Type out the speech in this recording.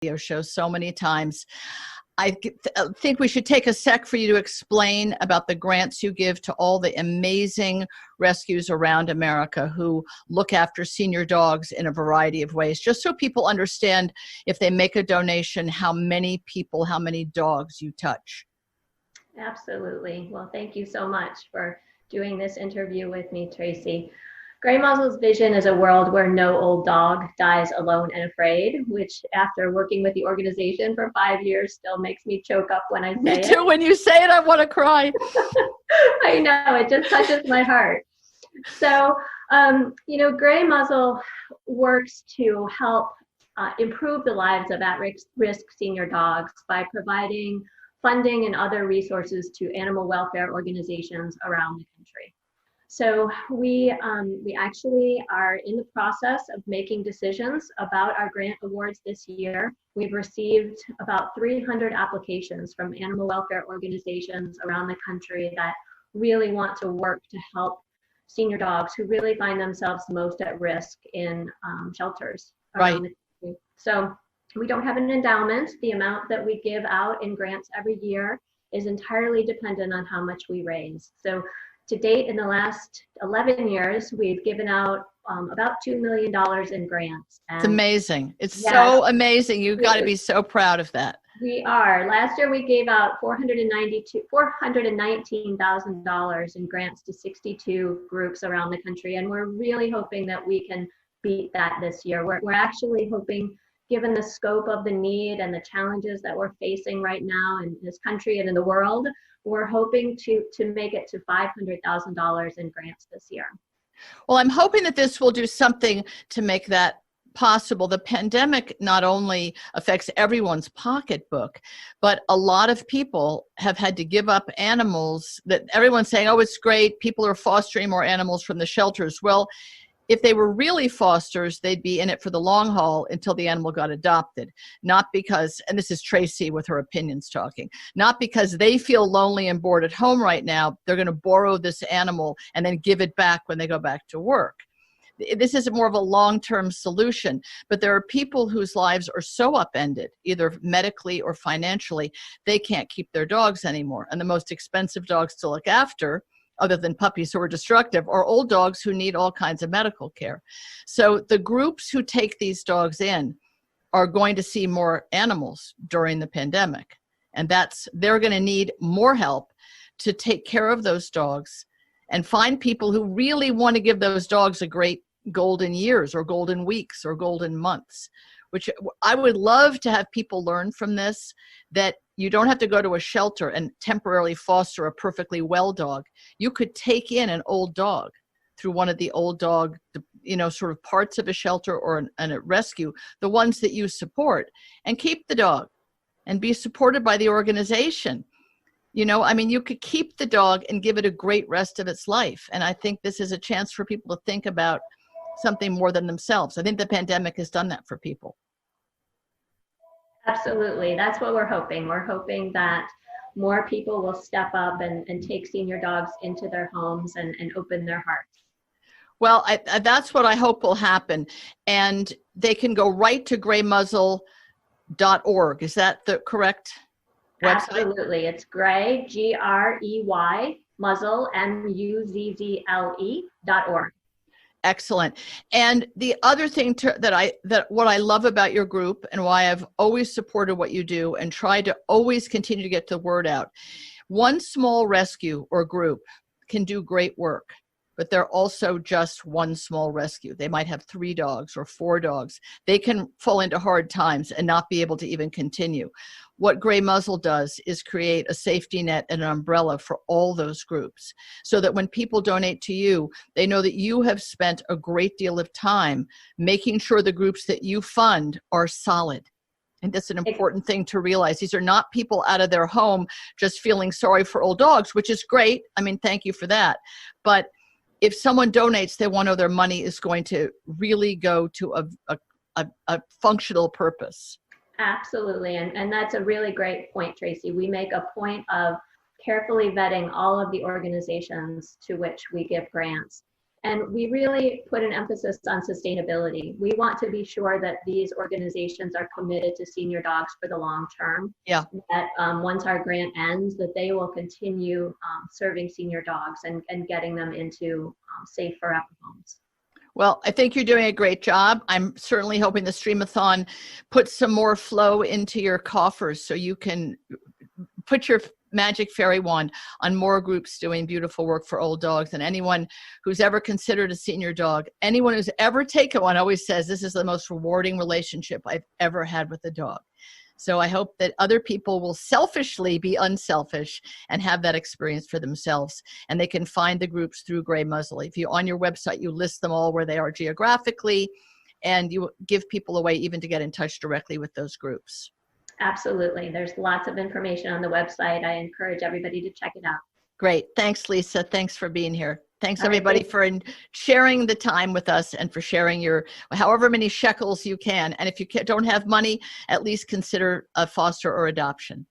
radio show so many times. I think we should take a sec for you to explain about the grants you give to all the amazing rescues around America who look after senior dogs in a variety of ways, just so people understand, if they make a donation, how many people, how many dogs you touch. Absolutely. Well, thank you so much for doing this interview with me, Tracy. Gray Muzzle's vision is a world where no old dog dies alone and afraid, which after working with the organization for 5 years still makes me choke up when I say it. Me too. When you say it, I want to cry. I know, it just touches my heart. So, Gray Muzzle works to help improve the lives of at-risk senior dogs by providing funding and other resources to animal welfare organizations around the country. So we actually are in the process of making decisions about our grant awards this year. We've received about 300 applications from animal welfare organizations around the country that really want to work to help senior dogs who really find themselves most at risk in shelters around the country. So we don't have an endowment. The amount that we give out in grants every year is entirely dependent on how much we raise. So to date, in the last 11 years, we've given out about $2 million in grants. And it's amazing. It's so amazing. You've got to be so proud of that. We are. Last year, we gave out $419,000 in grants to 62 groups around the country, and we're really hoping that we can beat that this year. We're actually hoping, given the scope of the need and the challenges that we're facing right now in this country and in the world, we're hoping to make it to $500,000 in grants this year. Well, I'm hoping that this will do something to make that possible. The pandemic not only affects everyone's pocketbook, but a lot of people have had to give up animals that everyone's saying, oh, it's great, people are fostering more animals from the shelters. Well, if they were really fosters, they'd be in it for the long haul until the animal got adopted. Not because, and this is Tracy with her opinions talking, not because they feel lonely and bored at home right now, they're going to borrow this animal and then give it back when they go back to work. This is more of a long-term solution, but there are people whose lives are so upended, either medically or financially, they can't keep their dogs anymore. And the most expensive dogs to look after, other than puppies who are destructive, are old dogs who need all kinds of medical care. So the groups who take these dogs in are going to see more animals during the pandemic. And they're going to need more help to take care of those dogs and find people who really want to give those dogs a great golden years or golden weeks or golden months, which I would love to have people learn from this, that you don't have to go to a shelter and temporarily foster a perfectly well dog. You could take in an old dog through one of the old dog, sort of parts of a shelter or a rescue, the ones that you support, and keep the dog and be supported by the organization. You could keep the dog and give it a great rest of its life. And I think this is a chance for people to think about something more than themselves. I think the pandemic has done that for people. Absolutely. That's what we're hoping. We're hoping that more people will step up and take senior dogs into their homes and open their hearts. Well, that's what I hope will happen. And they can go right to graymuzzle.org. Is that the correct website? Absolutely. It's Gray, Grey, Muzzle, MUZZLE.org. Excellent. And the other thing that what I love about your group and why I've always supported what you do and tried to always continue to get the word out, one small rescue or group can do great work, but they're also just one small rescue. They might have 3 dogs or 4 dogs. They can fall into hard times and not be able to even continue. What Gray Muzzle does is create a safety net and an umbrella for all those groups, so that when people donate to you, they know that you have spent a great deal of time making sure the groups that you fund are solid. And that's an important thing to realize. These are not people out of their home just feeling sorry for old dogs, which is great. I mean, thank you for that. But if someone donates, they want to know their money is going to really go to a functional purpose. Absolutely. And that's a really great point, Tracy. We make a point of carefully vetting all of the organizations to which we give grants. And we really put an emphasis on sustainability. We want to be sure that these organizations are committed to senior dogs for the long term. Yeah. That once our grant ends, that they will continue serving senior dogs and getting them into safe forever homes. Well, I think you're doing a great job. I'm certainly hoping the Streamathon puts some more flow into your coffers so you can put your magic fairy wand on more groups doing beautiful work for old dogs. And anyone who's ever considered a senior dog, anyone who's ever taken one always says, this is the most rewarding relationship I've ever had with a dog. So I hope that other people will selfishly be unselfish and have that experience for themselves. And they can find the groups through Gray Muzzle. If you, on your website, you list them all where they are geographically, and you give people a way even to get in touch directly with those groups. Absolutely. There's lots of information on the website. I encourage everybody to check it out. Great. Thanks, Lisa. Thanks for being here. Thanks, everybody, for sharing the time with us and for sharing your however many shekels you can. And if you don't have money, at least consider a foster or adoption.